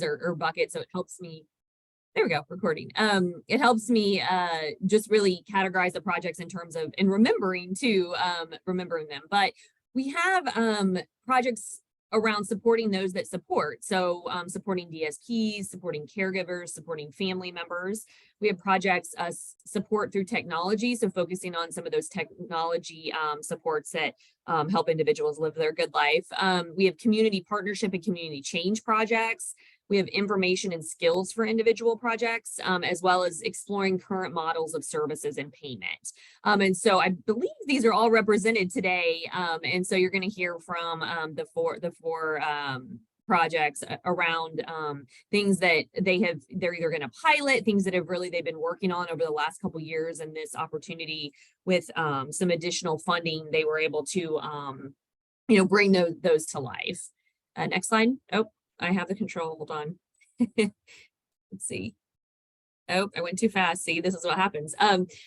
or buckets. So it helps me, there we go, recording. It helps me just really categorize the projects in terms of, and remembering too, remembering them. But we have projects around supporting those that support. So supporting DSPs, supporting caregivers, supporting family members. We have projects support through technology. So focusing on some of those technology supports that help individuals live their good life. We have community partnership and community change projects. We have information and skills for individual projects, as well as exploring current models of services and payment. And so I believe these are all represented today. And so you're going to hear from the four projects around things that they're either going to pilot, things that they've been working on over the last couple of years, and this opportunity with some additional funding, they were able to bring those to life. Next slide. Oh, I have the control. Hold on. Let's see. Oh, I went too fast. See, this is what happens.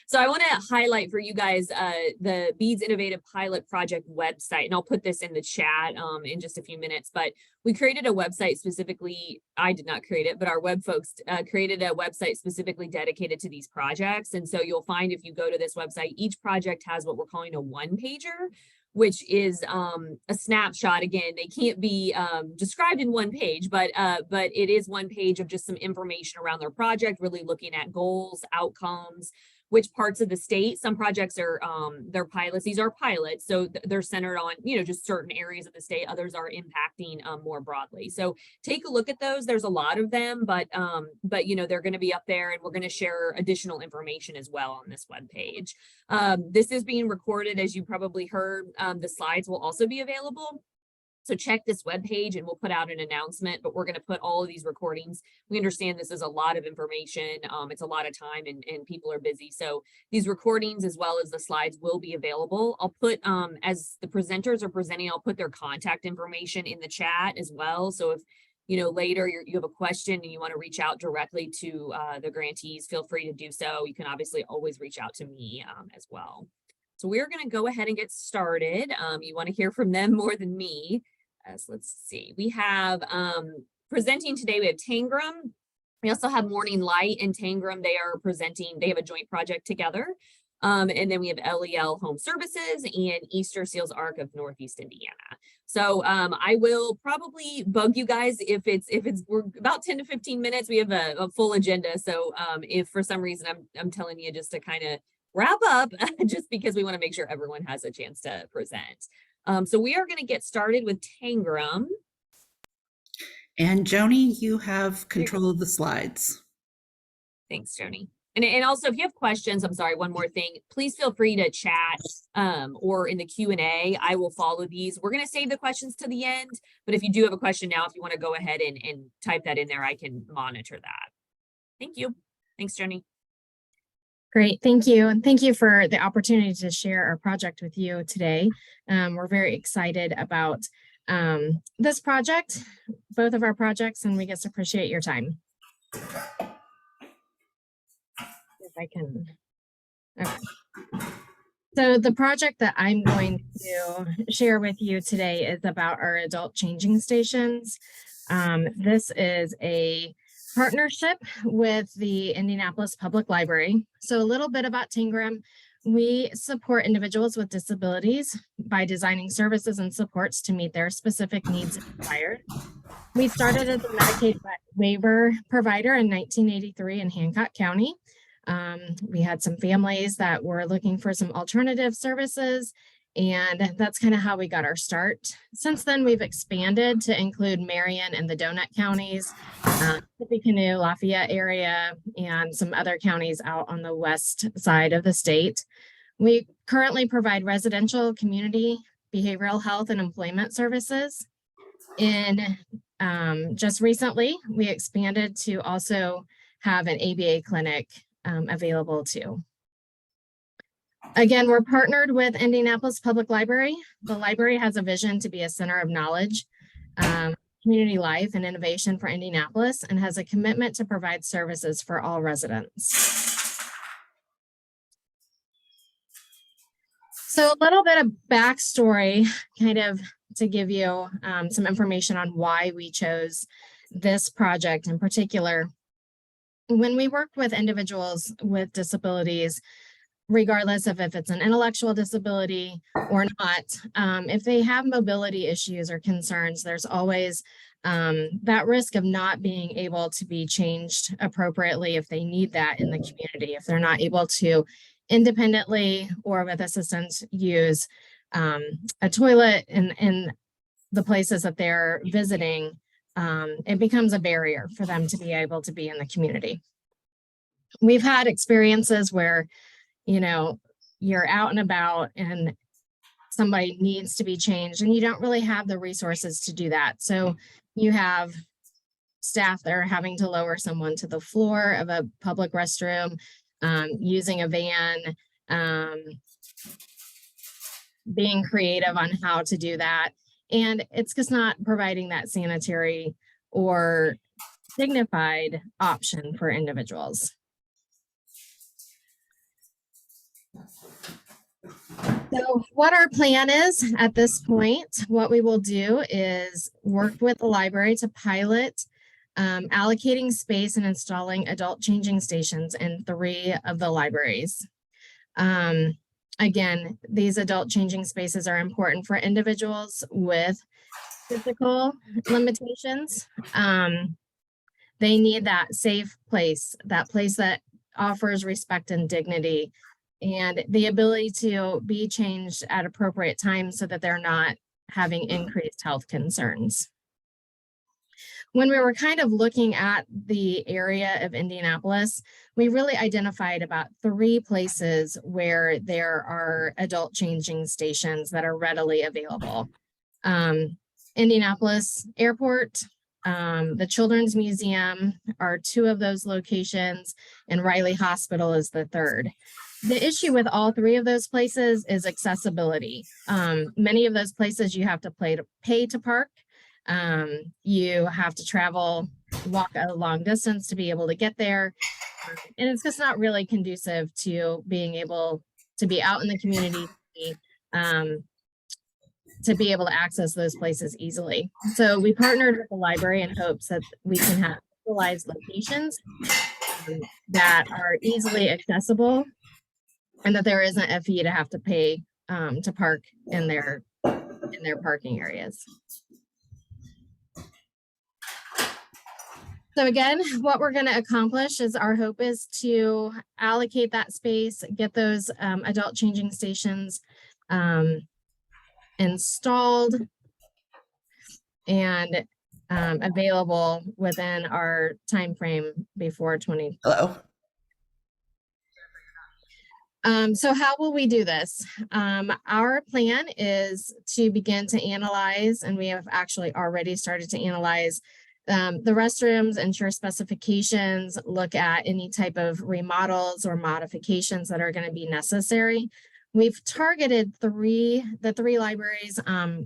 So I want to highlight for you guys the Beads Innovative Pilot Project website, and I'll put this in the chat in just a few minutes. But we created a website specifically. I did not create it, but our web folks created a website specifically dedicated to these projects. And so you'll find if you go to this website, each project has what we're calling a one-pager, which is a snapshot. Again, they can't be described in one page, but it is one page of just some information around their project, really looking at goals, outcomes, which parts of the state. Some projects are they're pilots. These are pilots, so they're centered on just certain areas of the state. Others are impacting more broadly. So take a look at those. There's a lot of them, but they're going to be up there, and we're going to share additional information as well on this webpage. This is being recorded, as you probably heard. The slides will also be available. So check this webpage, and we'll put out an announcement, but we're going to put all of these recordings. We understand this is a lot of information. It's a lot of time, and people are busy. So these recordings, as well as the slides, will be available. I'll put, as the presenters are presenting, I'll put their contact information in the chat as well. So if later you have a question and you want to reach out directly to the grantees, feel free to do so. You can obviously always reach out to me as well. So we're going to go ahead and get started. You want to hear from them more than me. So let's see. We have presenting today, we have Tangram. We also have Morning Light and Tangram. They are presenting, they have a joint project together. And then we have LEL Home Services and Easterseals Arc of Northeast Indiana. So I will probably bug you guys if we're about 10 to 15 minutes. We have a full agenda. So if for some reason I'm telling you just to kind of wrap up, just because we want to make sure everyone has a chance to present. So we are going to get started with Tangram. And Joni, you have control of the slides. Thanks, Joni. And also, if you have questions, I'm sorry, one more thing, please feel free to chat or in the Q&A. I will follow these. We're going to save the questions to the end, but if you do have a question now, if you want to go ahead and type that in there, I can monitor that. Thank you. Thanks, Joni. Great, thank you. And thank you for the opportunity to share our project with you today. We're very excited about this project, both of our projects, and we just appreciate your time. If I can. Okay. So the project that I'm going to share with you today is about our adult changing stations. This is a partnership with the Indianapolis Public Library. So a little bit about Tangram. We support individuals with disabilities by designing services and supports to meet their specific needs and desires. We started as a Medicaid waiver provider in 1983 in Hancock County. We had some families that were looking for some alternative services, and that's kind of how we got our start. Since then, we've expanded to include Marion and the Donut counties, Tippecanoe, Lafayette area, and some other counties out on the west side of the state. We currently provide residential, community, behavioral health, and employment services. Just recently, we expanded to also have an ABA clinic available too. Again, we're partnered with Indianapolis Public Library. The library has a vision to be a center of knowledge, community life, and innovation for Indianapolis, and has a commitment to provide services for all residents. So a little bit of backstory, kind of to give you some information on why we chose this project in particular, when we work with individuals with disabilities, regardless of if it's an intellectual disability or not, if they have mobility issues or concerns, there's always that risk of not being able to be changed appropriately if they need that in the community, if they're not able to independently or with assistance use a toilet in the places that they're visiting. It becomes a barrier for them to be able to be in the community. We've had experiences where, you know, you're out and about and somebody needs to be changed and you don't really have the resources to do that. So you have staff that are having to lower someone to the floor of a public restroom, using a van, being creative on how to do that. And it's just not providing that sanitary or dignified option for individuals. So what our plan is at this point, what we will do is work with the library to pilot allocating space and installing adult changing stations in 3 of the libraries. Again, these adult changing spaces are important for individuals with physical limitations. They need that safe place that offers respect and dignity, and the ability to be changed at appropriate times so that they're not having increased health concerns. When we were kind of looking at the area of Indianapolis, we really identified about 3 places where there are adult changing stations that are readily available. Indianapolis Airport, the Children's Museum are 2 of those locations, and Riley Hospital is the 3rd. The issue with all 3 of those places is accessibility. Many of those places you have to pay to park. You have to walk a long distance to be able to get there. And it's just not really conducive to being able to be out in the community, to be able to access those places easily. So we partnered with the library in hopes that we can have centralized locations that are easily accessible and that there isn't a fee to have to pay to park in their parking areas. So again, what we're going to accomplish is our hope is to allocate that space, get those adult changing stations installed and available within our time frame before 20. Hello. So how will we do this? Our plan is to begin to analyze, and we have actually already started to analyze the restrooms, ensure specifications, look at any type of remodels or modifications that are going to be necessary. We've targeted the three libraries,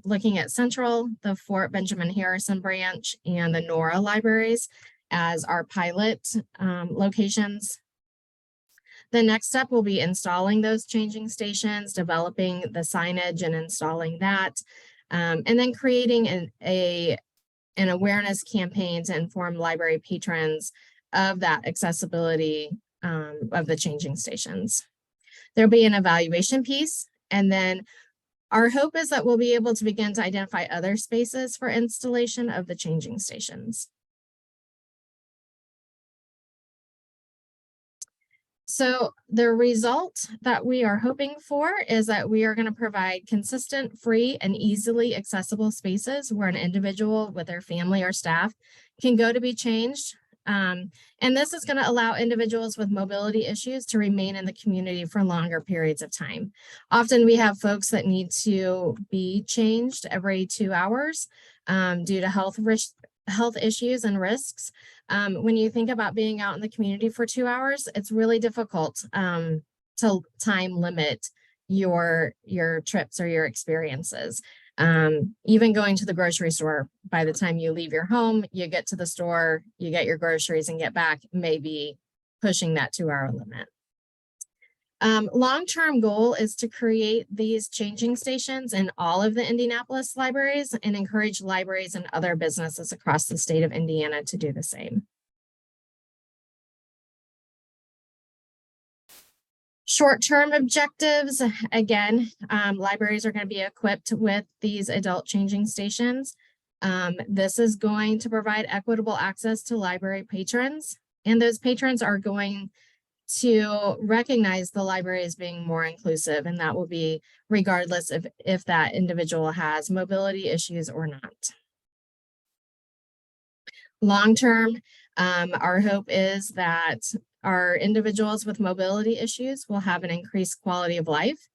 looking at Central, the Fort Benjamin Harrison branch, and the Nora libraries as our pilot locations. The next step will be installing those changing stations, developing the signage and installing that, and then creating an awareness campaign to inform library patrons of that accessibility of the changing stations. There'll be an evaluation piece, and then our hope is that we'll be able to begin to identify other spaces for installation of the changing stations. So the result that we are hoping for is that we are going to provide consistent, free, and easily accessible spaces where an individual with their family or staff can go to be changed. And this is going to allow individuals with mobility issues to remain in the community for longer periods of time. Often we have folks that need to be changed every 2 hours due to health issues and risks. When you think about being out in the community for 2 hours, it's really difficult to time limit your trips or your experiences. Even going to the grocery store, by the time you leave your home, you get to the store, you get your groceries and get back, maybe pushing that 2 hour limit. Long-term goal is to create these changing stations in all of the Indianapolis libraries and encourage libraries and other businesses across the state of Indiana to do the same. Short-term objectives, again, libraries are going to be equipped with these adult changing stations. This is going to provide equitable access to library patrons, and those patrons are going to recognize the library as being more inclusive, and that will be regardless of if that individual has mobility issues or not. Long-term, our hope is that our individuals with mobility issues will have an increased quality of life,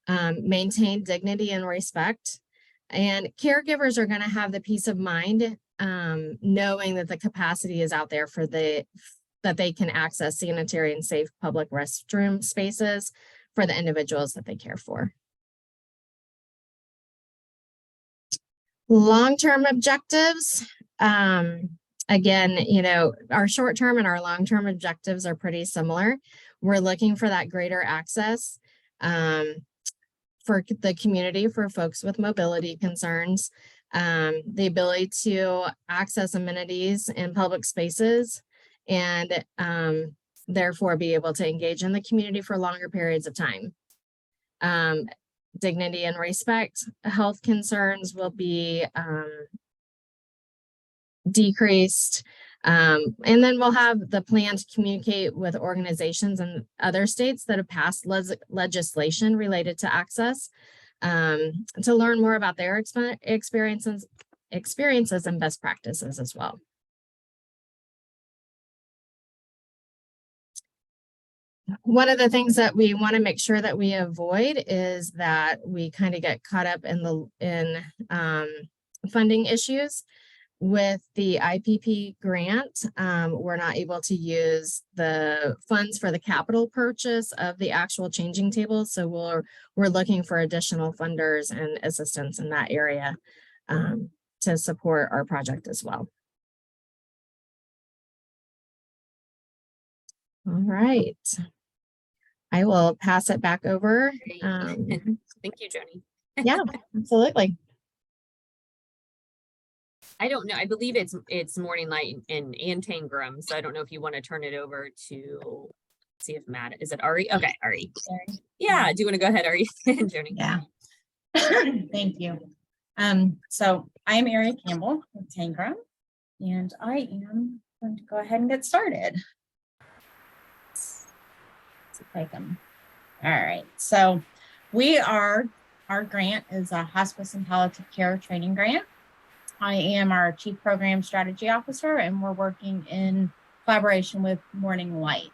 maintain dignity and respect, and caregivers are going to have the peace of mind knowing that the capacity is out there for that they can access sanitary and safe public restroom spaces for the individuals that they care for. Long-term objectives. Again, you know, our short-term and our long-term objectives are pretty similar. We're looking for that greater access for the community, for folks with mobility concerns, the ability to access amenities in public spaces, and therefore be able to engage in the community for longer periods of time. Dignity and respect. Health concerns will be decreased. And then we'll have the plan to communicate with organizations in other states that have passed legislation related to access to learn more about their experiences and best practices as well. One of the things that we want to make sure that we avoid is that we kind of get caught up in funding issues. With the IPP grant, we're not able to use the funds for the capital purchase of the actual changing tables. So we're looking for additional funders and assistance in that area to support our project as well. All right. I will pass it back over. Thank you, Joni. Yeah, absolutely. I don't know. I believe it's Morning Light and Tangram. So I don't know if you want to turn it over to see if Matt, is it Ari? Okay, Ari. Yeah, do you want to go ahead, Ari? Joni. Yeah. Thank you. So I'm Ari Campbell with Tangram, and I am going to go ahead and get started. Let's see if I can. All right. So our grant is a hospice and palliative care training grant. I am our Chief Program Strategy Officer, and we're working in collaboration with Morning Light.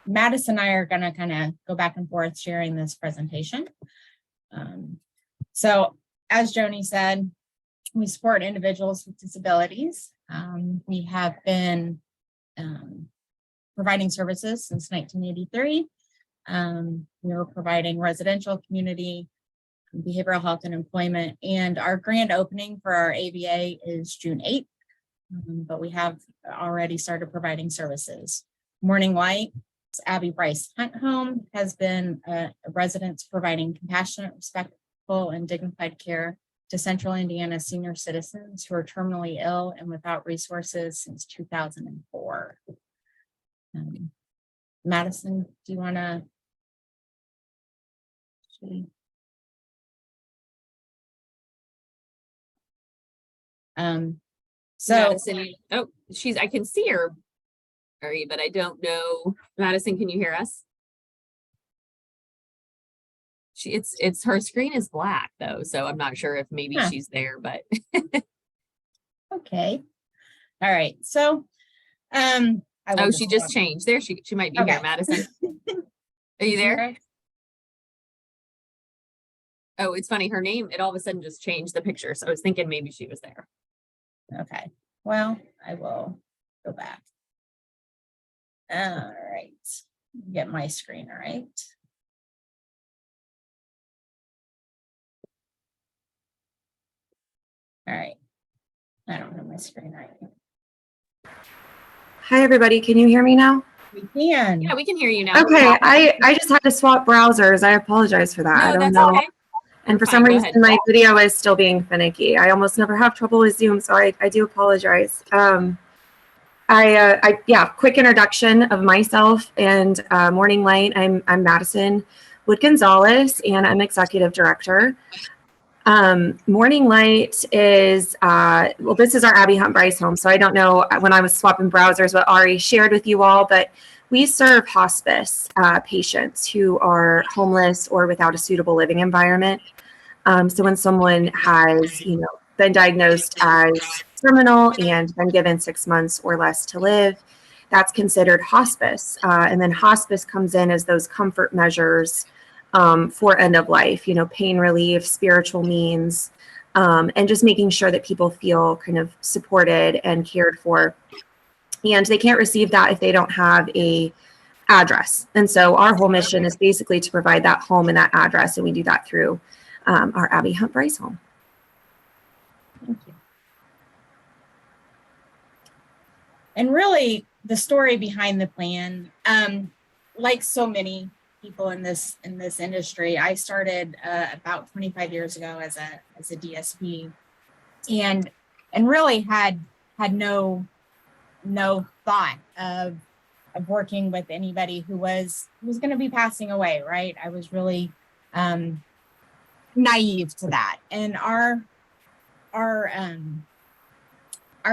Madison and I are going to kind of go back and forth sharing this presentation. So as Joni said, we support individuals with disabilities. We have been providing services since 1983. We were providing residential, community, behavioral health and employment, and our grand opening for our ABA is June 8th, but we have already started providing services. Morning Light, Abby Bryce Hunt Home, has been residents providing compassionate, respectful, and dignified care to Central Indiana senior citizens who are terminally ill and without resources since 2004. Madison, do you want to? So Madison, oh, I can see her, Ari, but I don't know. Madison, can you hear us? It's her screen is black though, so I'm not sure if maybe she's there, but okay. All right. So she just changed. There she might be here, Madison. Are you there? Oh, it's funny. Her name, it all of a sudden just changed the picture. So I was thinking maybe she was there. Okay. Well, I will go back. All right. Get my screen right. All right. I don't have my screen right. Hi, everybody. Can you hear me now? We can. Yeah, we can hear you now. Okay, I just had to swap browsers. I apologize for that. I No, don't that's know. okay. And for Fine, some go reason, ahead. my video is still being finicky. I almost never have trouble with Zoom, so I do apologize. Yeah, quick introduction of myself and Morning Light. I'm Madison Wood Gonzalez, and I'm executive director. Morning Light is, well, this is our Abby Hunt Bryce home. So I don't know when I was swapping browsers what Ari shared with you all, but we serve hospice patients who are homeless or without a suitable living environment. So when someone has, been diagnosed as terminal and been given 6 months or less to live, that's considered hospice. And then hospice comes in as those comfort measures for end of life, pain relief, spiritual means, and just making sure that people feel kind of supported and cared for. And they can't receive that if they don't have a address. And so our whole mission is basically to provide that home and that address. And we do that through our Abby Hunt Bryce home. Thank you. And really, the story behind the plan, like so many people in this industry, I started about 25 years ago as a DSP, and really had no thought of working with anybody who was going to be passing away. Right? I was really naive to that, and our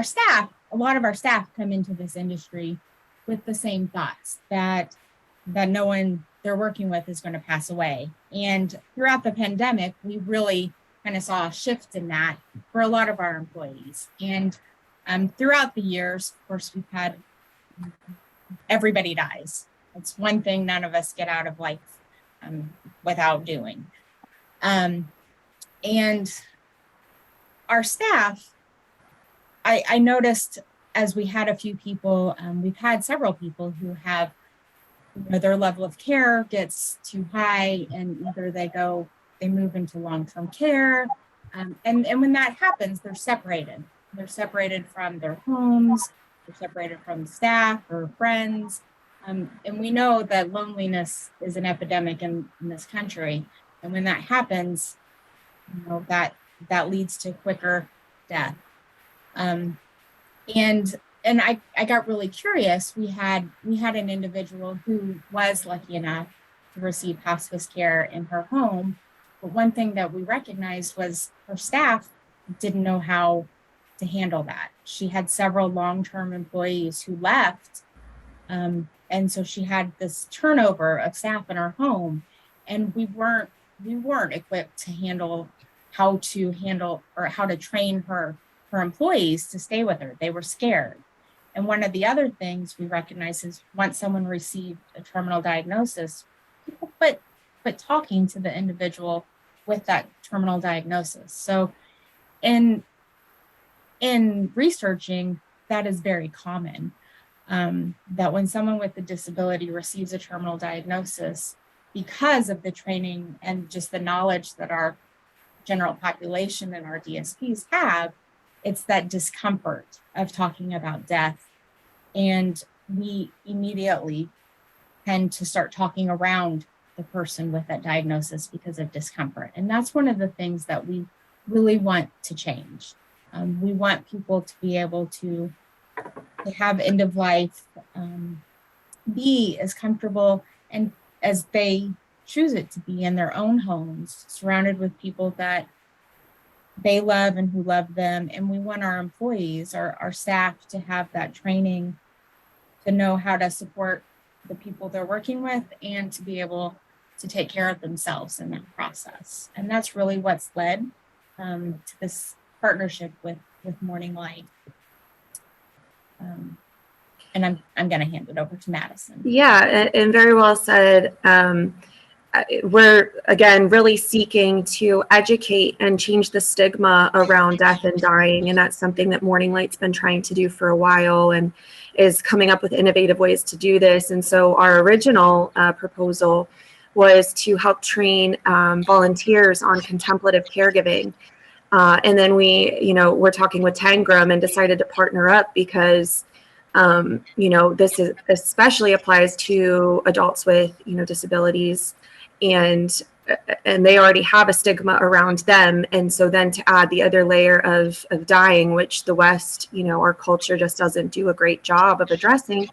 staff, a lot of our staff come into this industry with the same thoughts that no one they're working with is going to pass away. And throughout the pandemic, we really kind of saw a shift in that for a lot of our employees. And throughout the years, of course, we've had everybody dies. It's one thing none of us get out of life without doing. And our staff, I noticed as we had a few people, we've had several people who have, their level of care gets too high, and either they move into long-term care. And when that happens, they're separated. They're separated from their homes, they're separated from staff or friends. And we know that loneliness is an epidemic in this country. And when that happens, that leads to quicker death. And I got really curious. We had an individual who was lucky enough to receive hospice care in her home. But one thing that we recognized was her staff didn't know how to handle that. She had several long-term employees who left. And so she had this turnover of staff in her home, and we weren't equipped to how to train her employees to stay with her. They were scared. And one of the other things we recognize is once someone received a terminal diagnosis, people quit talking to the individual with that terminal diagnosis. So in researching, that is very common, that when someone with a disability receives a terminal diagnosis, because of the training and just the knowledge that our general population and our DSPs have, it's that discomfort of talking about death. And we immediately tend to start talking around the person with that diagnosis because of discomfort. And that's one of the things that we really want to change. We want people to be able to have end of life, be as comfortable and as they choose it to be in their own homes, surrounded with people that they love and who love them. And we want our employees, our staff, to have that training to know how to support the people they're working with and to be able to take care of themselves in that process. And that's really what's led to this partnership with Morning Light. And I'm going to hand it over to Madison. Yeah, and very well said. We're, again, really seeking to educate and change the stigma around death and dying. And that's something that Morning Light's been trying to do for a while and is coming up with innovative ways to do this. And so our original proposal was to help train volunteers on contemplative caregiving. And then we're talking with Tangram and decided to partner up because This is especially applies to adults with, disabilities, and they already have a stigma around them. And so then to add the other layer of dying, which the West, our culture just doesn't do a great job of addressing.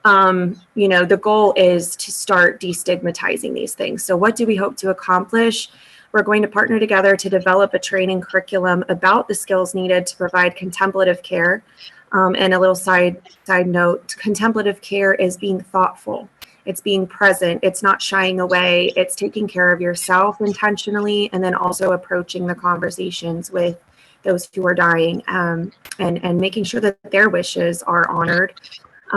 The goal is to start destigmatizing these things. So what do we hope to accomplish? We're going to partner together to develop a training curriculum about the skills needed to provide contemplative care. And a little side note, contemplative care is being thoughtful. It's being present. It's not shying away. It's taking care of yourself intentionally, and then also approaching the conversations with those who are dying, and making sure that their wishes are honored.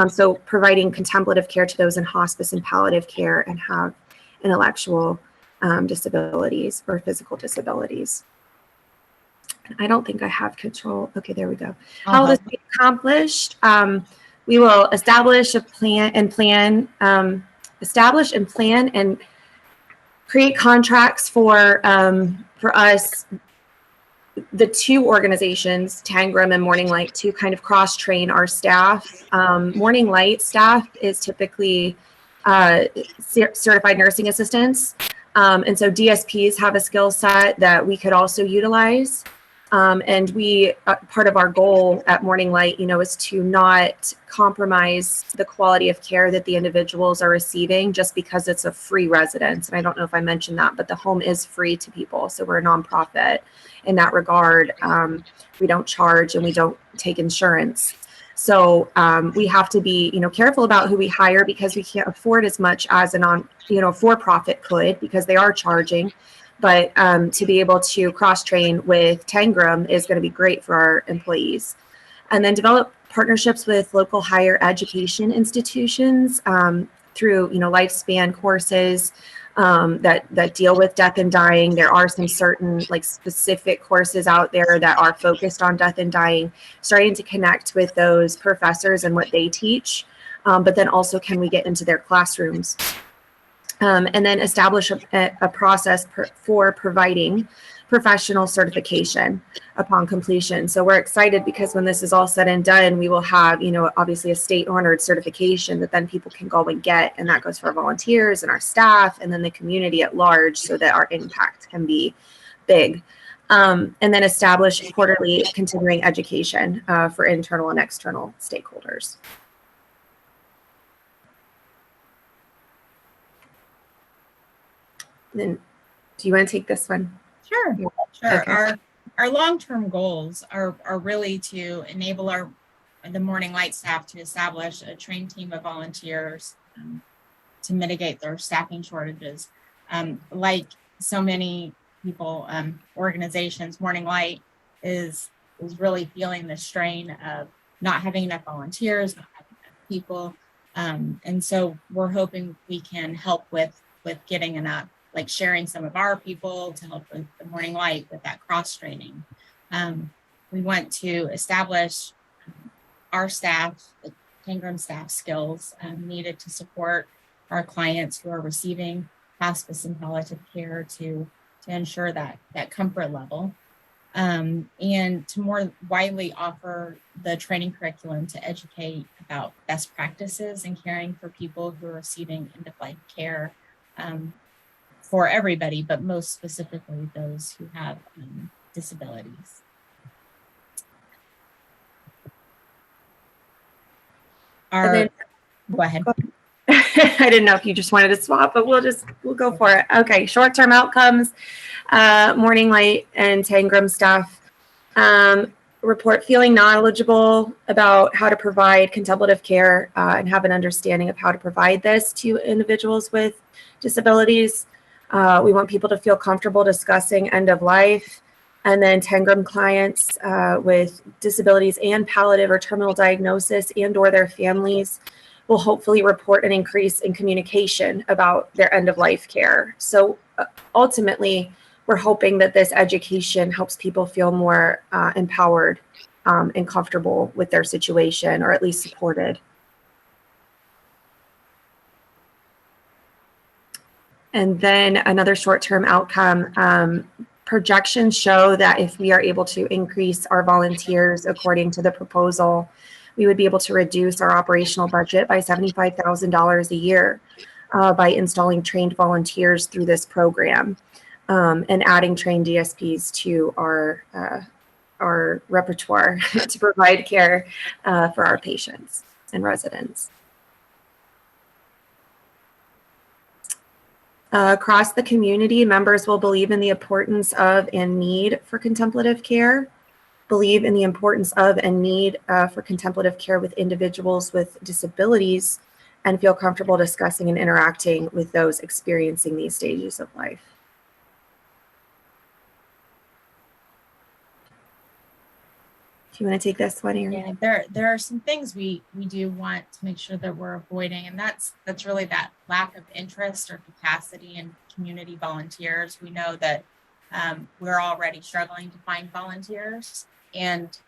So providing contemplative care to those in hospice and palliative care and have intellectual disabilities or physical disabilities. I don't think I have control. Okay, there we go. How will this be accomplished? We will establish and create contracts for us, the two organizations, Tangram and Morning Light, to kind of cross-train our staff. Morning Light staff is typically certified nursing assistants. And so DSPs have a skill set that we could also utilize. And we, part of our goal at Morning Light, is to not compromise the quality of care that the individuals are receiving just because it's a free residence. And I don't know if I mentioned that, but the home is free to people. So we're a nonprofit in that regard. We don't charge and we don't take insurance. So we have to be, careful about who we hire because we can't afford as much as a for-profit could, because they are charging. But to be able to cross-train with Tangram is going to be great for our employees. And then develop partnerships with local higher education institutions through, lifespan courses that deal with death and dying. There are some certain specific courses out there that are focused on death and dying, starting to connect with those professors and what they teach. But then also, can we get into their classrooms? And then establish a process for providing professional certification upon completion. So we're excited because when this is all said and done, we will have, obviously a state honored certification that then people can go and get. And that goes for our volunteers and our staff and then the community at large, so that our impact can be big. And then establish quarterly continuing education for internal and external stakeholders. Then, do you want to take this one? Sure. Yeah. Sure. Okay. Our long-term goals are really to enable the Morning Light staff to establish a trained team of volunteers to mitigate their staffing shortages. Like so many people, organizations, Morning Light is really feeling the strain of not having enough volunteers, not having enough people. And so we're hoping we can help with getting enough, sharing some of our people to help with the Morning Light with that cross-training. We want to establish our staff, the Tangram staff skills needed to support our clients who are receiving hospice and palliative care to ensure that comfort level. And to more widely offer the training curriculum to educate about best practices in caring for people who are receiving end-of-life care, for everybody, but most specifically those who have disabilities. Go ahead. I didn't know if you just wanted to swap, but we'll go for it. Okay, short-term outcomes. Morning Light and Tangram staff report feeling knowledgeable about how to provide contemplative care and have an understanding of how to provide this to individuals with disabilities. We want people to feel comfortable discussing end of life. And then Tangram clients with disabilities and palliative or terminal diagnosis and or their families will hopefully report an increase in communication about their end of life care. So ultimately, we're hoping that this education helps people feel more empowered and comfortable with their situation, or at least supported. And then another short-term outcome, projections show that if we are able to increase our volunteers according to the proposal, we would be able to reduce our operational budget by $75,000 a year by installing trained volunteers through this program and adding trained DSPs to our repertoire to provide care for our patients and residents. Across the community, members will believe in the importance of and need for contemplative care, believe in the importance of and need for contemplative care with individuals with disabilities, and feel comfortable discussing and interacting with those experiencing these stages of life. Do you want to take this one, Erin? Yeah, there are some things we do want to make sure that we're avoiding, and that's really that lack of interest or capacity in community volunteers. We know that we're already struggling to find volunteers, and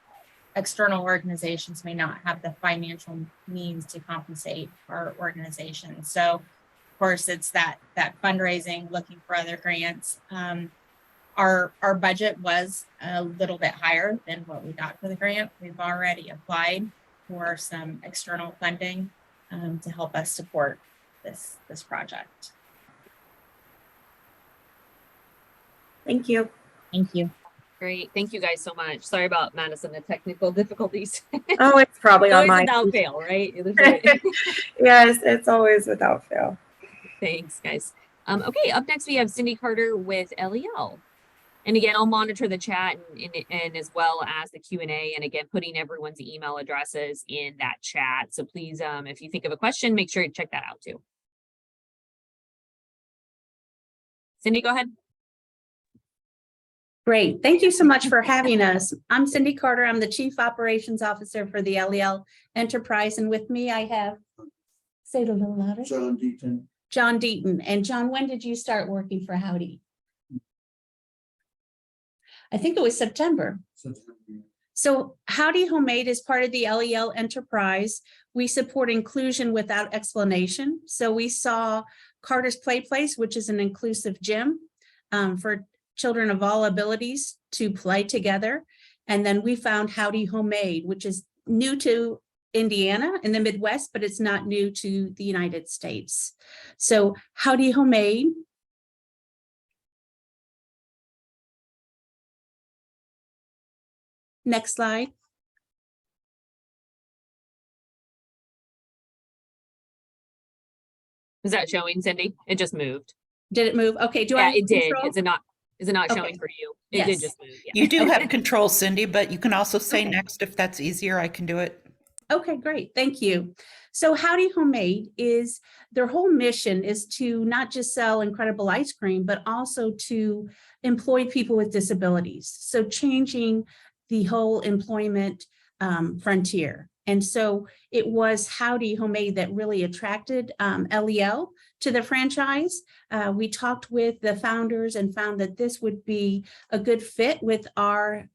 external organizations may not have the financial means to compensate our organization. So, of course, it's that fundraising, looking for other grants. Our budget was a little bit higher than what we got for the grant. We've already applied for some external funding to help us support this project. Thank you. Thank you. Great. Thank you guys so much. Sorry about Madison, the technical difficulties. Oh, it's probably on Always my without fail, right? Yes, it's always without fail. Thanks, guys. Okay, up next we have Cindy Carter with LEL. And again, I'll monitor the chat and as well as the Q&A, and again, putting everyone's email addresses in that chat. So please, if you think of a question, make sure you check that out too. Cindy, go ahead. Great. Thank you so much for having us. I'm Cindy Carter. I'm the Chief Operations Officer for the LEL Enterprise. And with me, I have, say it a little louder. John Deaton. John Deaton. And John, when did you start working for Howdy? I think it was September. So Howdy Homemade is part of the LEL Enterprise. We support inclusion without explanation. So we saw Carter's Play Place, which is an inclusive gym for children of all abilities to play together. And then we found Howdy Homemade, which is new to Indiana in the Midwest, but it's not new to the United States. So Howdy Homemade next slide. Is that showing, Cindy? It just moved. Did it move? Okay. Do Yeah, I? it did. Control? Is it not Okay. showing for you? It Yes. did just move. Yeah. You do have control, Cindy, but you can also say Okay. next if that's easier. I can do it. Okay, great. Thank you. So Howdy Homemade is, their whole mission is to not just sell incredible ice cream, but also to employ people with disabilities. So changing the whole employment frontier. And so it was Howdy Homemade that really attracted LEL to the franchise. We talked with the founders and found that this would be a good fit with our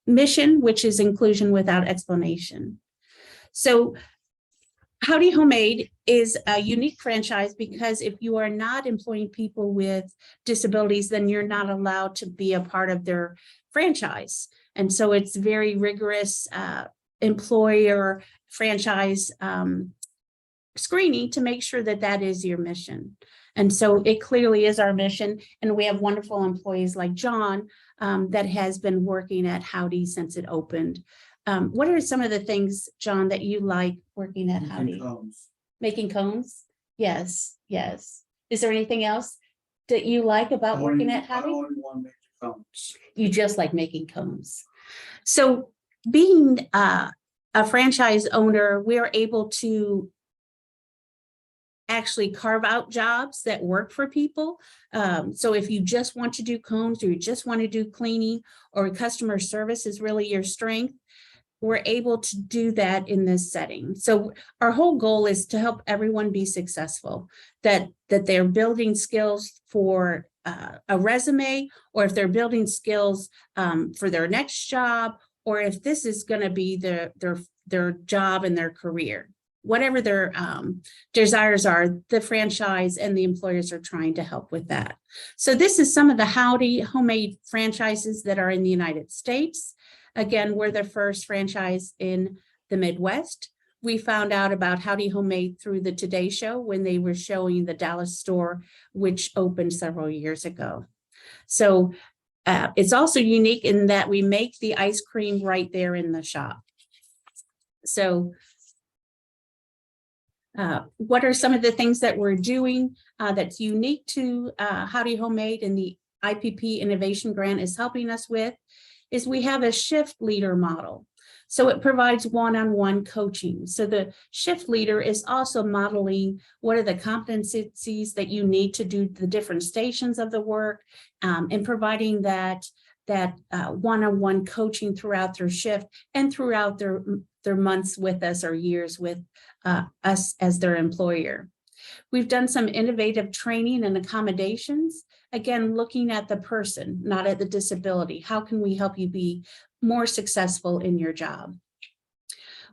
mission, which is inclusion without explanation. So Howdy Homemade is a unique franchise because if you are not employing people with disabilities, then you're not allowed to be a part of their franchise. And so it's very rigorous employer franchise screening to make sure that that is your mission. And so it clearly is our mission. And we have wonderful employees like John that has been working at Howdy since it opened. What are some of the things, John, that you like working at Howdy? Cones. Making cones? Yes, yes. Is there anything else that you like about working at I Howdy? only want to make the cones. You just like making cones. So being a franchise owner, we're able to actually carve out jobs that work for people. So if you just want to do cones or you just want to do cleaning or customer service is really your strength, we're able to do that in this setting. So our whole goal is to help everyone be successful, that they're building skills for a resume, or if they're building skills for their next job, or if this is going to be their job and their career. Whatever their desires are, the franchise and the employers are trying to help with that. So this is some of the Howdy Homemade franchises that are in the United States. Again, we're the first franchise in the Midwest. We found out about Howdy Homemade through the Today Show when they were showing the Dallas store, which opened several years ago. So it's also unique in that we make the ice cream right there in the shop. So what are some of the things that we're doing that's unique to Howdy Homemade and the IPP Innovation Grant is helping us with is we have a shift leader model. So it provides one-on-one coaching. So the shift leader is also modeling what are the competencies that you need to do the different stations of the work, and providing that one-on-one coaching throughout their shift and throughout their months with us or years with us as their employer. We've done some innovative training and accommodations, again, looking at the person, not at the disability. How can we help you be more successful in your job?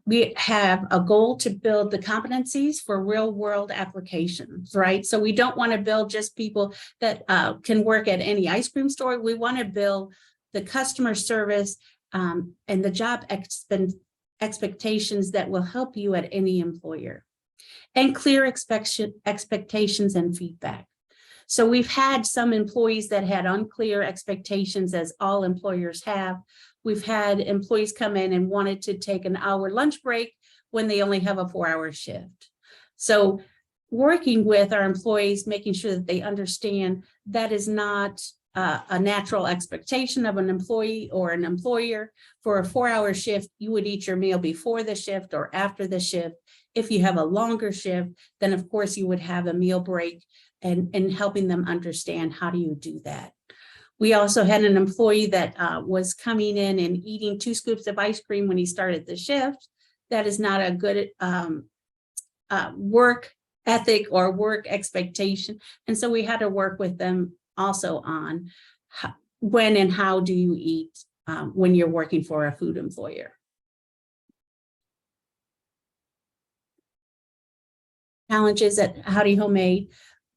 We have a goal to build the competencies for real world applications, right? So we don't want to build just people that can work at any ice cream store. We want to build the customer service and the job expectations that will help you at any employer, and clear expectations and feedback. So we've had some employees that had unclear expectations, as all employers have. We've had employees come in and wanted to take an hour lunch break when they only have a 4-hour shift. So working with our employees, making sure that they understand that is not a natural expectation of an employee or an employer. For a 4-hour shift, you would eat your meal before the shift or after the shift. If you have a longer shift, then of course you would have a meal break, and helping them understand how do you do that. We also had an employee that was coming in and eating 2 scoops of ice cream when he started the shift. That is not a good work ethic or work expectation. And so we had to work with them also on when and how do you eat when you're working for a food employer. Challenges at Howdy Homemade.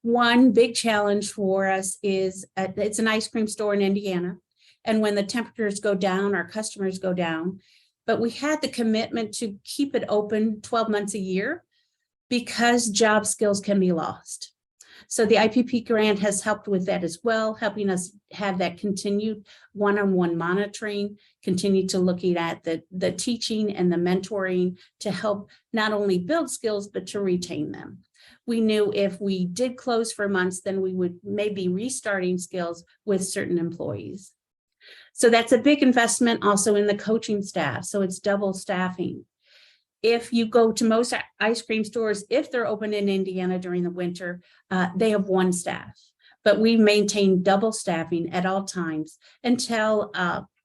One big challenge for us is it's an ice cream store in Indiana. And when the temperatures go down, our customers go down. But we had the commitment to keep it open 12 months a year because job skills can be lost. So the IPP grant has helped with that as well, helping us have that continued one-on-one monitoring, continue to looking at the teaching and the mentoring to help not only build skills, but to retain them. We knew if we did close for months, then we would maybe restarting skills with certain employees. So that's a big investment also in the coaching staff. So it's double staffing. If you go to most ice cream stores, if they're open in Indiana during the winter, they have 1 staff, but we maintain double staffing at all times until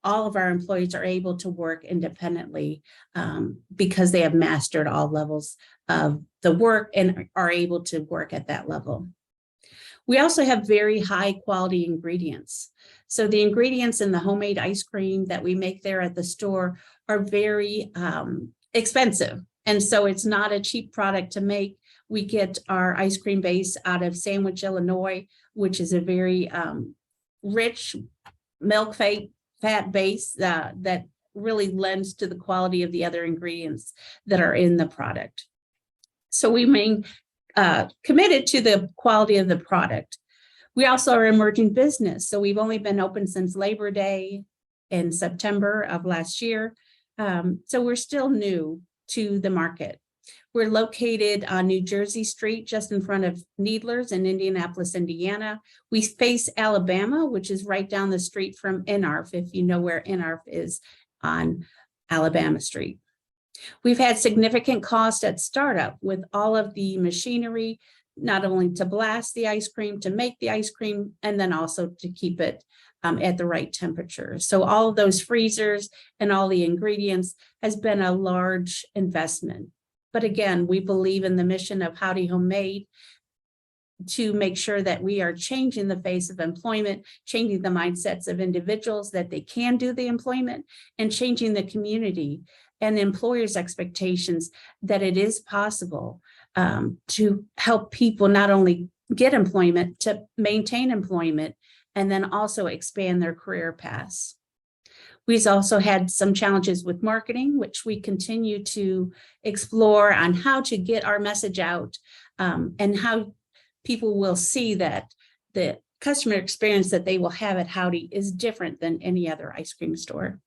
all of our employees are able to work independently because they have mastered all levels of the work and are able to work at that level. We also have very high quality ingredients. So the ingredients in the homemade ice cream that we make there at the store are very expensive. And so it's not a cheap product to make. We get our ice cream base out of Sandwich, Illinois, which is a very rich milk fat base that really lends to the quality of the other ingredients that are in the product. So we remain committed to the quality of the product. We also are emerging business. So we've only been open since Labor Day in September of last year. So we're still new to the market. We're located on New Jersey Street, just in front of Needlers in Indianapolis, Indiana. We face Alabama, which is right down the street from NARF, if you know where NARF is on Alabama Street. We've had significant cost at startup with all of the machinery, not only to blast the ice cream, to make the ice cream, and then also to keep it at the right temperature. So all of those freezers and all the ingredients has been a large investment. But again, we believe in the mission of Howdy Homemade to make sure that we are changing the face of employment, changing the mindsets of individuals that they can do the employment, and changing the community and employers' expectations that it is possible to help people not only get employment, to maintain employment, and then also expand their career paths. We've also had some challenges with marketing, which we continue to explore on how to get our message out, and how people will see that the customer experience that they will have at Howdy is different than any other ice cream store.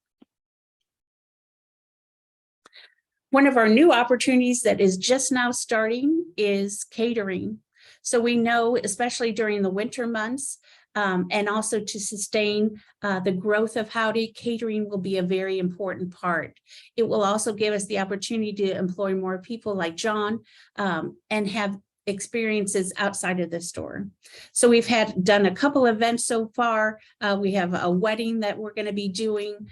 One of our new opportunities that is just now starting is catering. So we know, especially during the winter months, and also to sustain the growth of Howdy, catering will be a very important part. It will also give us the opportunity to employ more people like John, and have experiences outside of the store. So we've done a couple events so far. We have a wedding that we're going to be doing.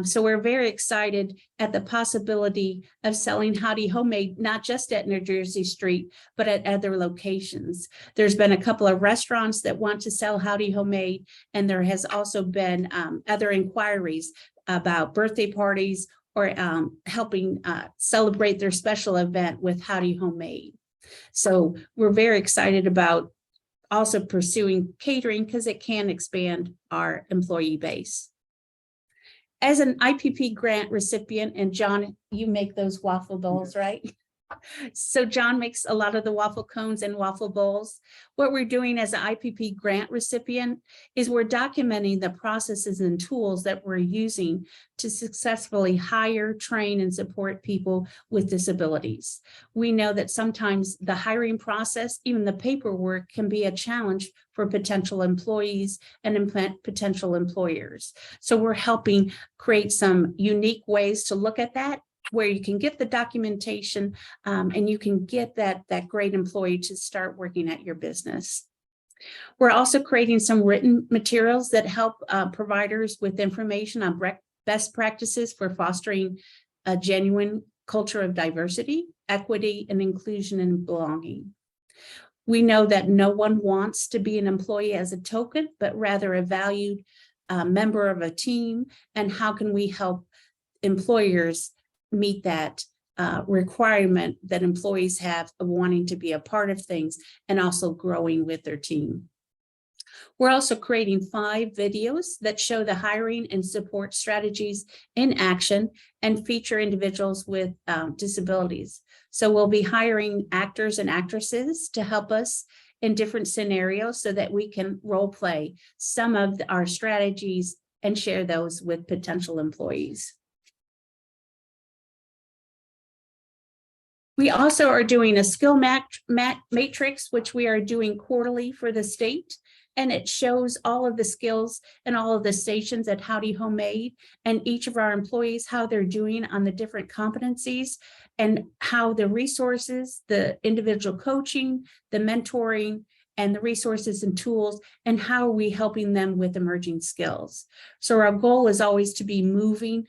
So we're very excited at the possibility of selling Howdy Homemade, not just at New Jersey Street, but at other locations. There's been a couple of restaurants that want to sell Howdy Homemade, and there has also been other inquiries about birthday parties or helping celebrate their special event with Howdy Homemade. So we're very excited about also pursuing catering because it can expand our employee base. As an IPP grant recipient, and John, you make those waffle bowls, right? So John makes a lot of the waffle cones and waffle bowls. What we're doing as an IPP grant recipient is we're documenting the processes and tools that we're using to successfully hire, train, and support people with disabilities. We know that sometimes the hiring process, even the paperwork, can be a challenge for potential employees and potential employers. So we're helping create some unique ways to look at that, where you can get the documentation and you can get that great employee to start working at your business. We're also creating some written materials that help providers with information on best practices for fostering a genuine culture of diversity, equity, and inclusion and belonging. We know that no one wants to be an employee as a token, but rather a valued member of a team. And how can we help employers meet that requirement that employees have of wanting to be a part of things and also growing with their team. We're also creating 5 videos that show the hiring and support strategies in action and feature individuals with disabilities. So we'll be hiring actors and actresses to help us in different scenarios so that we can role play some of our strategies and share those with potential employees. We also are doing a skill matrix, which we are doing quarterly for the state. And it shows all of the skills and all of the stations at Howdy Homemade and each of our employees, how they're doing on the different competencies and how the resources, the individual coaching, the mentoring, and the resources and tools, and how are we helping them with emerging skills. So our goal is always to be moving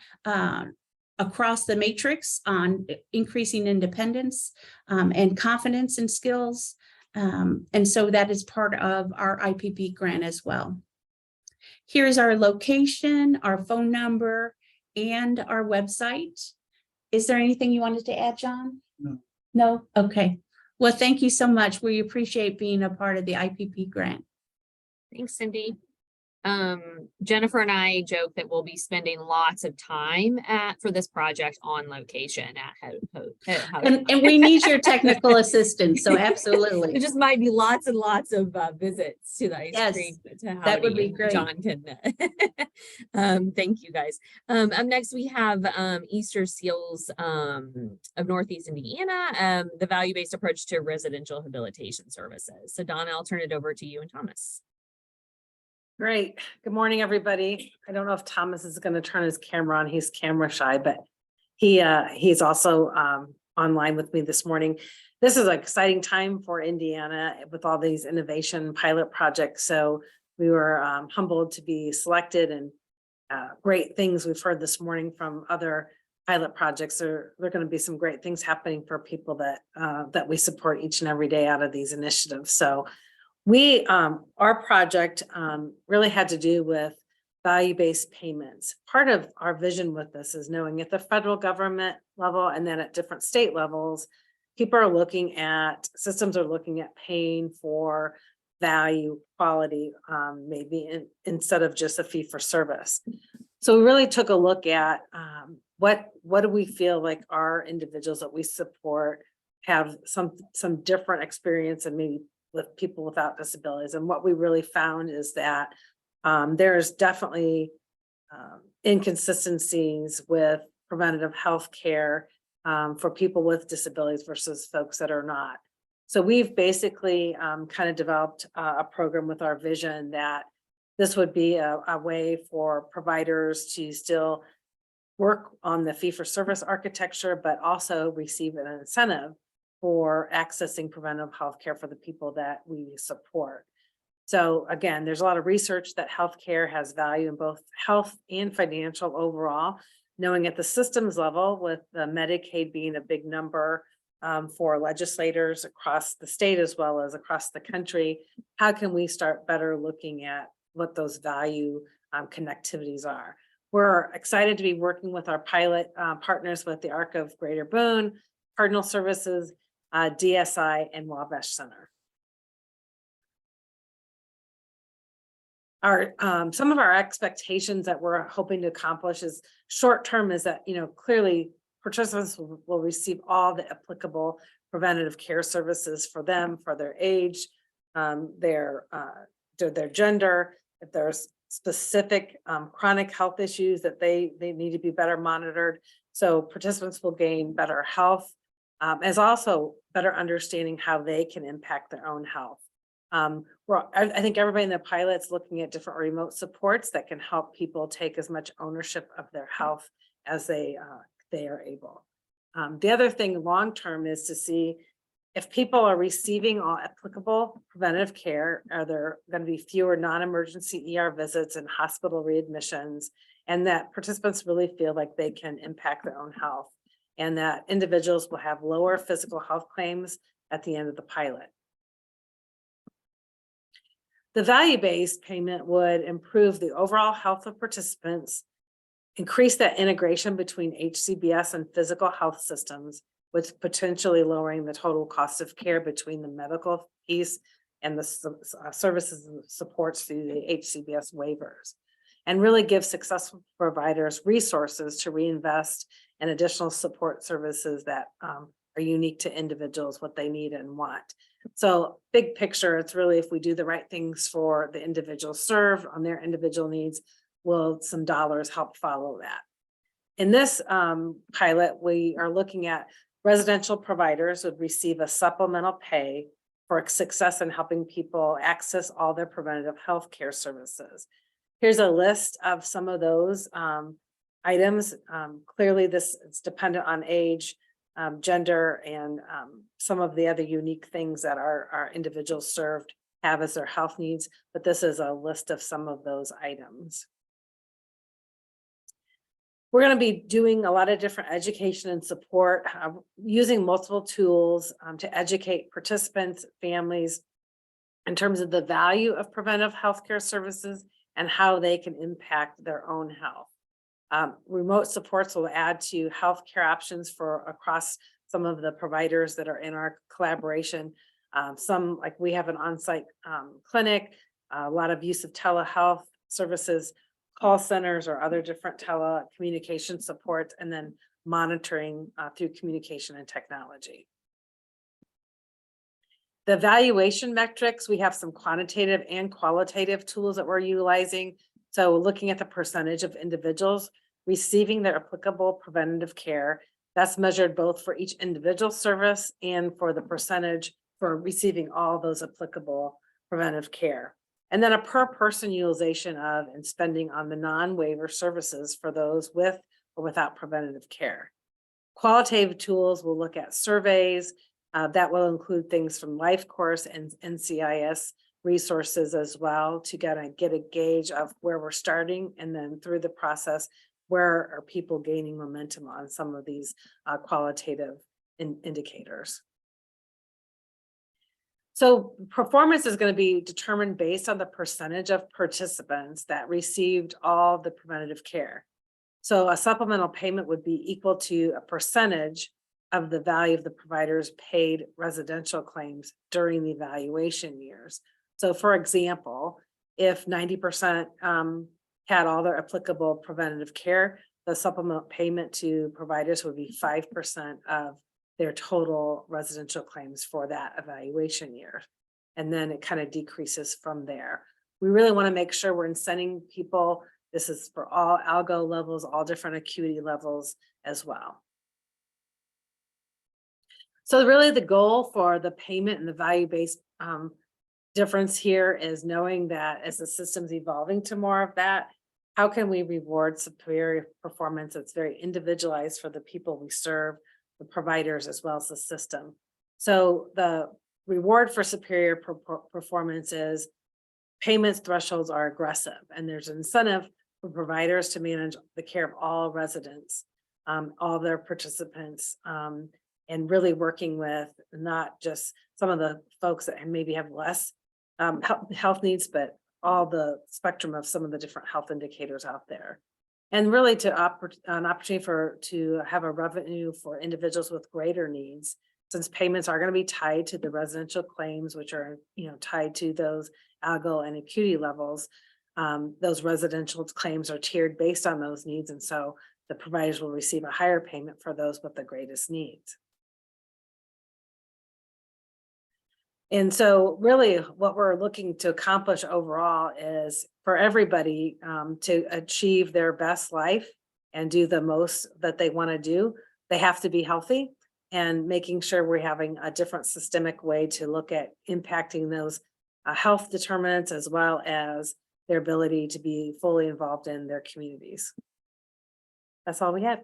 across the matrix on increasing independence and confidence in skills. And so that is part of our IPP grant as well. Here's our location, our phone number, and our website. Is there anything you wanted to add, John? No. No? Okay. Well, thank you so much. We appreciate being a part of the IPP grant. Thanks, Cindy. Jennifer and I joke that we'll be spending lots of time for this project on location at And we need your technical assistance, so absolutely. It just might be lots and lots of visits to the ice cream. That would be great. John can. Thank you guys. Up next we have Easterseals of Northeast Indiana, the value-based approach to residential rehabilitation services. So Donna, I'll turn it over to you and Thomas. Great. Good morning, everybody. I don't know if Thomas is going to turn his camera on. He's camera shy, but he's also online with me this morning. This is an exciting time for Indiana with all these innovation pilot projects. So we were humbled to be selected, and great things we've heard this morning from other pilot projects. There are going to be some great things happening for people that we support each and every day out of these initiatives. So our project really had to do with value-based payments. Part of our vision with this is knowing at the federal government level and then at different state levels, people are looking at, systems are looking at paying for value, quality, maybe instead of just a fee for service. So we really took a look at what do we feel like our individuals that we support have some different experience and maybe with people without disabilities. And what we really found is that there's definitely inconsistencies with preventative health care for people with disabilities versus folks that are not. So we've basically kind of developed a program with our vision that this would be a way for providers to still work on the fee-for-service architecture, but also receive an incentive for accessing preventive health care for the people that we support. So again, there's a lot of research that healthcare has value in both health and financial overall, knowing at the systems level with the Medicaid being a big number for legislators across the state as well as across the country, how can we start better looking at what those value connectivities are? We're excited to be working with our pilot partners with the ARC of Greater Boone, Cardinal Services, DSI, and Wabash Center. Some of our expectations that we're hoping to accomplish is short term is that, clearly participants will receive all the applicable preventative care services for them, for their age, their gender, if there's specific chronic health issues that they need to be better monitored. So participants will gain better health, as also better understanding how they can impact their own health. I think everybody in the pilot's looking at different remote supports that can help people take as much ownership of their health as they are able. The other thing long-term is to see if people are receiving all applicable preventative care, are there going to be fewer non-emergency ER visits and hospital readmissions, and that participants really feel like they can impact their own health, and that individuals will have lower physical health claims at the end of the pilot. The value-based payment would improve the overall health of participants, increase that integration between HCBS and physical health systems, with potentially lowering the total cost of care between the medical piece and the services and supports through the HCBS waivers, and really give successful providers resources to reinvest in additional support services that are unique to individuals, what they need and want. So big picture, it's really if we do the right things for the individual served on their individual needs, will some dollars help follow that? In this pilot, we are looking at residential providers would receive a supplemental pay for success in helping people access all their preventative health care services. Here's a list of some of those items. Clearly, this is dependent on age, gender, and some of the other unique things that our individuals served have as their health needs, but this is a list of some of those items. We're going to be doing a lot of different education and support, using multiple tools to educate participants, families, in terms of the value of preventive healthcare services and how they can impact their own health. Remote supports will add to healthcare options for across some of the providers that are in our collaboration. Some, like we have an on-site clinic, a lot of use of telehealth services, call centers or other different telecommunication supports, and then monitoring through communication and technology. The evaluation metrics, we have some quantitative and qualitative tools that we're utilizing. So looking at the percentage of individuals receiving their applicable preventative care, that's measured both for each individual service and for the percentage for receiving all those applicable preventive care. And then a per person utilization of and spending on the non-waiver services for those with or without preventative care. Qualitative tools will look at surveys that will include things from Life Course and NCIS resources as well to get a gauge of where we're starting, and then through the process, where are people gaining momentum on some of these qualitative indicators. So performance is going to be determined based on the percentage of participants that received all the preventative care. So a supplemental payment would be equal to a percentage of the value of the provider's paid residential claims during the evaluation years. So for example, if 90% had all their applicable preventative care, the supplement payment to providers would be 5% of their total residential claims for that evaluation year. And then it kind of decreases from there. We really want to make sure we're incenting people. This is for all algo levels, all different acuity levels as well. So really the goal for the payment and the value-based difference here is knowing that as the system's evolving to more of that, how can we reward superior performance that's very individualized for the people we serve, the providers, as well as the system. So the reward for superior performance is payments thresholds are aggressive, and there's an incentive for providers to manage the care of all residents, all their participants, and really working with not just some of the folks that maybe have less health needs, but all the spectrum of some of the different health indicators out there. And really an opportunity to have a revenue for individuals with greater needs, since payments are going to be tied to the residential claims, which are, tied to those algo and acuity levels. Those residential claims are tiered based on those needs. And so the providers will receive a higher payment for those with the greatest needs. And so really what we're looking to accomplish overall is for everybody to achieve their best life and do the most that they want to do. They have to be healthy, and making sure we're having a different systemic way to look at impacting those health determinants, as well as their ability to be fully involved in their communities. That's all we have.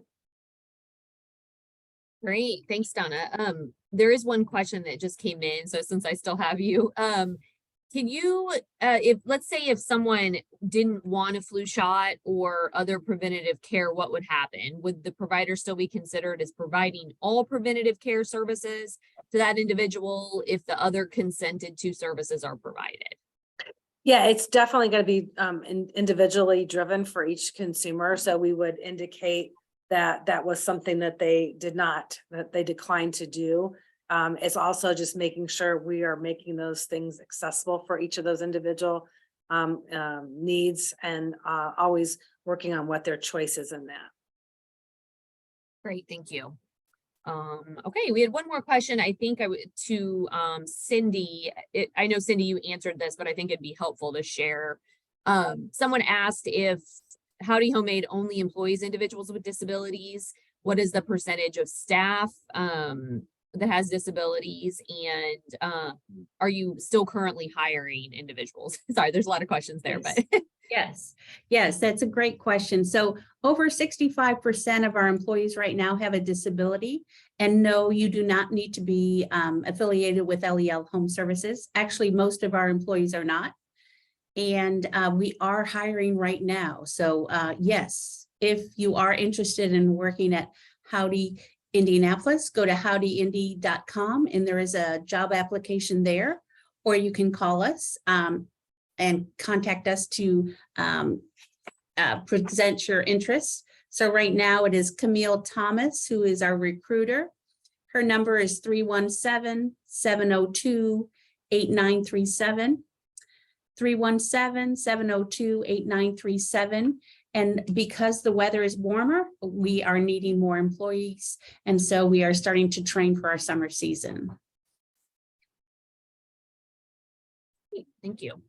Great, thanks, Donna. There is one question that just came in, so since I still have you, can you, let's say if someone didn't want a flu shot or other preventative care, what would happen? Would the provider still be considered as providing all preventative care services to that individual if the other consented to services are provided? Yeah, it's definitely going to be individually driven for each consumer. So we would indicate that that was something that they declined to do. It's also just making sure we are making those things accessible for each of those individual needs, and always working on what their choice is in that. Great, thank you. Okay, we had one more question. I think to Cindy. I know, Cindy, you answered this, but I think it'd be helpful to share. Someone asked if Howdy Homemade only employs individuals with disabilities. What is the percentage of staff that has disabilities, and are you still currently hiring individuals? Sorry, there's a lot of questions there, Yes. but Yes, that's a great question. So over 65% of our employees right now have a disability. And no, you do not need to be affiliated with LEL Home Services. Actually, most of our employees are not. And we are hiring right now. So yes, if you are interested in working at Howdy Indianapolis, go to howdyindy.com, and there is a job application there, or you can call us and contact us to present your interests. So right now it is Camille Thomas, who is our recruiter. Her number is 317-702-8937. 317-702-8937. And because the weather is warmer, we are needing more employees. And so we are starting to train for our summer season. thank you.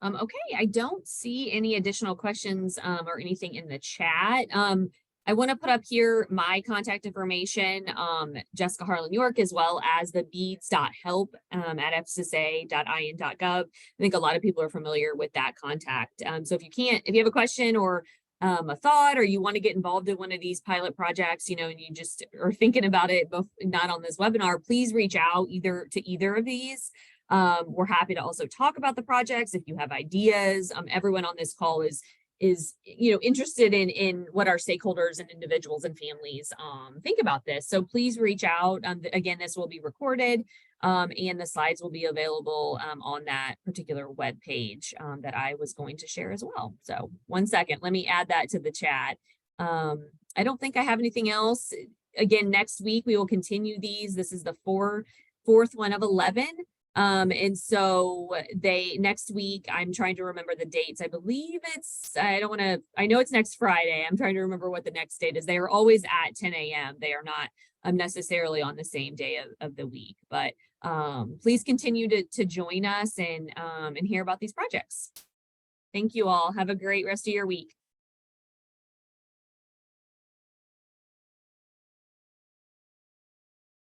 Okay, I don't see any additional questions or anything in the chat. I want to put up here my contact information, Jessica Harlan York, as well as the beads.help at fssa.in.gov. I think a lot of people are familiar with that contact. So if you have a question or a thought, or you want to get involved in one of these pilot projects, and you just are thinking about it, not on this webinar, please reach out to either of these. We're happy to also talk about the projects if you have ideas. Everyone on this call is interested in what our stakeholders and individuals and families think about this. So please reach out. Again, this will be recorded and the slides will be available on that particular web page that I was going to share as well. So 1 second, let me add that to the chat. I don't think I have anything else. Again, next week we will continue these. This is the fourth one of 11. And so next week, I'm trying to remember the dates. I believe I know it's next Friday. I'm trying to remember what the next date is. They are always at 10 a.m. They are not necessarily on the same day of the week, but please continue to join us and hear about these projects. Thank you all. Have a great rest of your week.